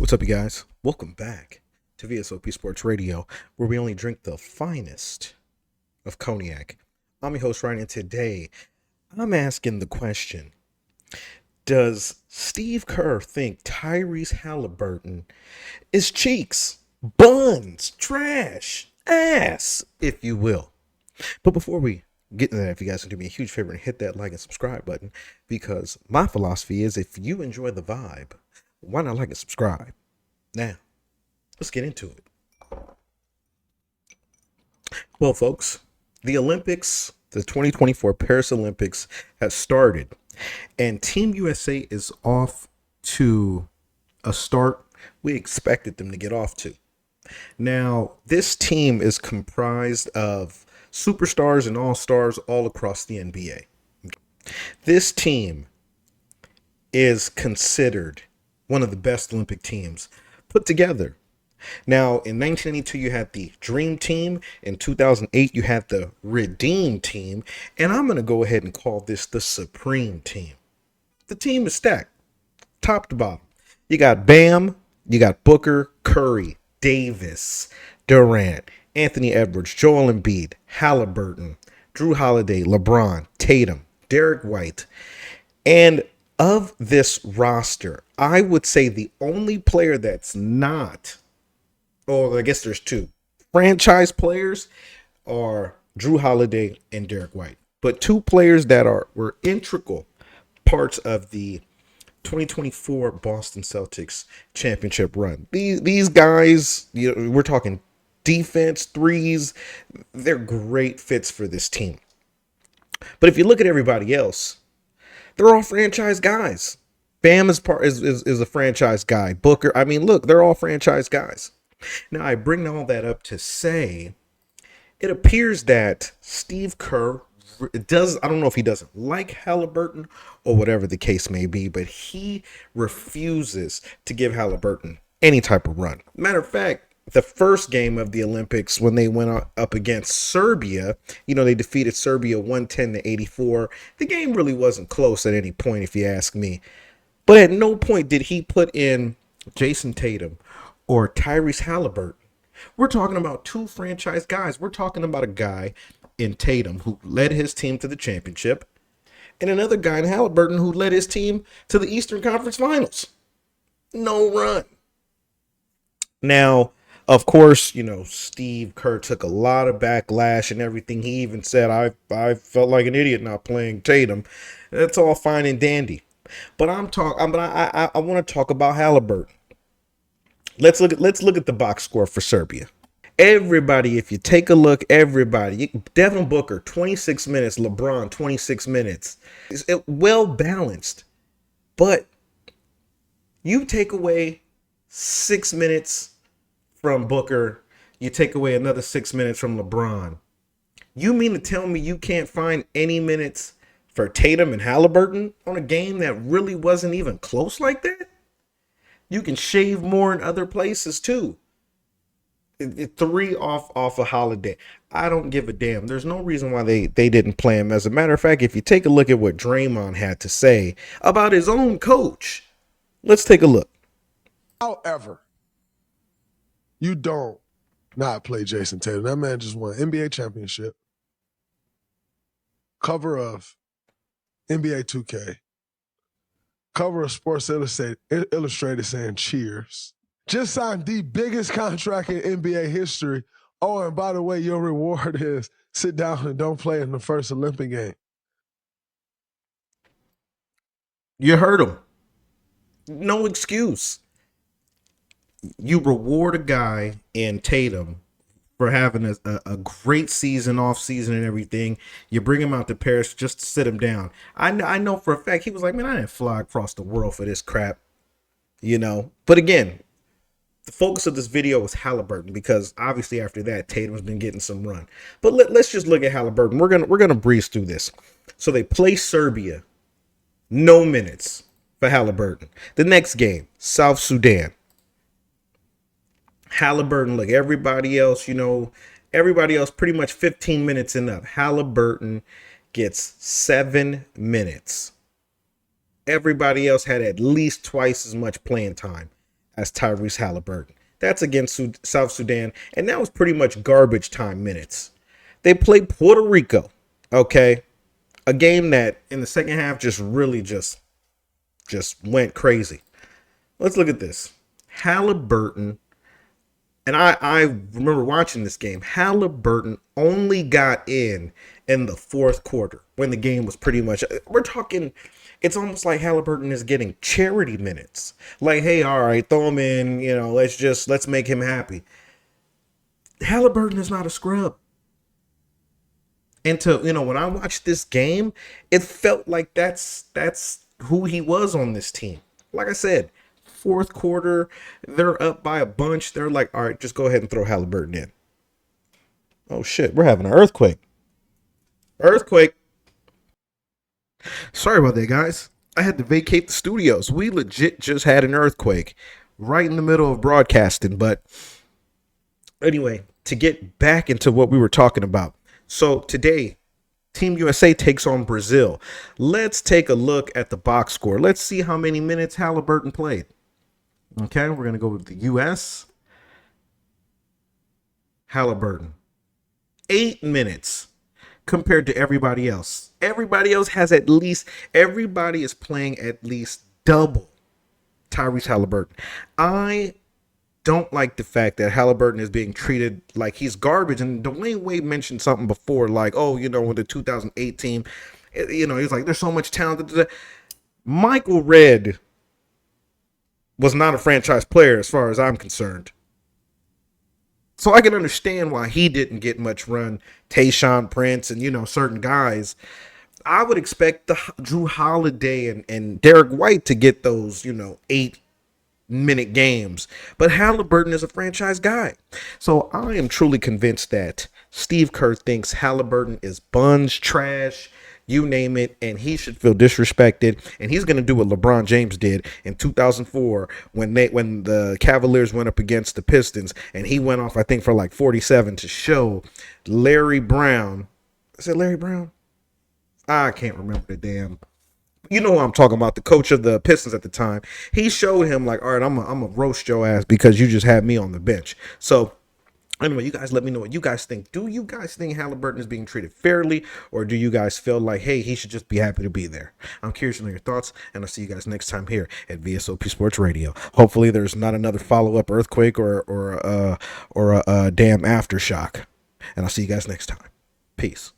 What's up, you guys? Welcome back to V.S.O.P Sports Radio, where we only drink the finest of cognac. I'm your host, Ryan, and today I'm asking the question: does Steve Kerr think Tyrese Haliburton is cheeks, buns, trash, ass, if you will? But before we get into that, if you guys can do me a huge favor and hit that like and subscribe button, because my philosophy is if you enjoy the vibe, why not like and subscribe? Now, let's get into it. Well, folks, the Olympics, the 2024 Paris Olympics has started, and Team USA is off to a start we expected them to get off to. Now, this team is comprised of superstars and all-stars all across the NBA. This team is considered one of the best Olympic teams put together. Now, in 1992, you had the Dream Team. In 2008, you had the Redeem Team. And I'm going to go ahead and call this the Supreme Team. The team is stacked, top to bottom. You got Bam, you got Booker, Curry, Davis, Durant, Anthony Edwards, Joel Embiid, Haliburton, Drew Holiday, LeBron, Tatum, Derek White. And of this roster, I would say the only player that's not, I guess there's two franchise players, are Drew Holiday and Derek White. But two players that were integral parts of the 2024 Boston Celtics championship run. These guys, we're talking defense, threes, they're great fits for this team. But if you look at everybody else, they're all franchise guys. Bam is a franchise guy. Booker, look, they're all franchise guys. Now, I bring all that up to say it appears that Steve Kerr I don't know if he doesn't like Haliburton or whatever the case may be, but he refuses to give Haliburton any type of run. Matter of fact, the first game of the Olympics, when they went up against Serbia, they defeated Serbia 110-84. The game really wasn't close at any point, if you ask me. But at no point did he put in Jason Tatum or Tyrese Haliburton. We're talking about two franchise guys. We're talking about a guy in Tatum who led his team to the championship, and another guy in Haliburton who led his team to the Eastern Conference Finals. No run. Now, of course, Steve Kerr took a lot of backlash and everything. He even said, I felt like an idiot not playing Tatum. That's all fine and dandy. But I want to talk about Haliburton. Let's look at the box score for Serbia. Everybody, if you take a look, Devin Booker, 26 minutes, LeBron, 26 minutes. It's well balanced. But you take away 6 minutes from Booker, you take away another 6 minutes from LeBron. You mean to tell me you can't find any minutes for Tatum and Haliburton on a game that really wasn't even close like that? You can shave more in other places too. 3 off a Holiday. I don't give a damn. There's no reason why they didn't play him. As a matter of fact, if you take a look at what Draymond had to say about his own coach, let's take a look. However, you don't not play Jason Tatum. That man just won NBA championship, cover of NBA 2K, cover of Sports Illustrated saying cheers. Just signed the biggest contract in NBA history. Oh, and by the way, your reward is sit down and don't play in the first Olympic game. You heard him. No excuse. You reward a guy in Tatum for having a great season, off season and everything. You bring him out to Paris just to sit him down. I know for a fact he was like, man, I didn't fly across the world for this crap. But again, the focus of this video was Haliburton, because obviously after that, Tatum's been getting some run. But let's just look at Haliburton. We're gonna breeze through this. So they play Serbia, no minutes for Haliburton. The next game, South Sudan. Haliburton, look, everybody else pretty much 15 minutes and up. Haliburton gets 7 minutes. Everybody else had at least twice as much playing time. as Tyrese Haliburton. That's against South Sudan, and that was pretty much garbage time minutes. They played Puerto Rico, okay? A game that in the second half just really just went crazy. Let's look at this. Haliburton, and I remember watching this game. Haliburton only got in the fourth quarter when the game was pretty much, we're talking, it's almost like Haliburton is getting charity minutes. Like, hey, all right, throw him in, let's make him happy. Haliburton is not a scrub. And when I watched this game, it felt like that's who he was on this team. Like I said, fourth quarter, they're up by a bunch. They're like, all right, just go ahead and throw Haliburton in. Oh shit, we're having an earthquake. Earthquake. Sorry about that, guys. I had to vacate the studios. We legit just had an earthquake right in the middle of broadcasting. But anyway, to get back into what we were talking about. So today, Team USA takes on Brazil. Let's take a look at the box score. Let's see how many minutes Haliburton played. Okay, we're going to go with the US. Haliburton. 8 minutes compared to everybody else. Everybody else has everybody is playing at least double Tyrese Haliburton. I don't like the fact that Haliburton is being treated like he's garbage. And Dwayne Wade mentioned something before, like, oh, with the 2008 team, he's like, there's so much talent. Michael Redd was not a franchise player as far as I'm concerned. So I can understand why he didn't get much run. Tayshaun Prince and, certain guys. I would expect the Drew Holiday and Derek White to get those, 8-minute games. But Haliburton is a franchise guy. So I am truly convinced that Steve Kerr thinks Haliburton is buns, trash, you name it, and he should feel disrespected. And he's going to do what LeBron James did in 2004 when the Cavaliers went up against the Pistons, and he went off, I think, for like 47 to show Larry Brown. Is it Larry Brown? I can't remember the damn. You know what I'm talking about, the coach of the Pistons at the time. He showed him like, all right, I'm a roast your ass because you just had me on the bench. So anyway, you guys let me know what you guys think. Do you guys think Haliburton is being treated fairly, or do you guys feel like, hey, he should just be happy to be there? I'm curious to know your thoughts, and I'll see you guys next time here at V.S.O.P Sports Radio. Hopefully there's not another follow-up earthquake or a damn aftershock. And I'll see you guys next time. Peace.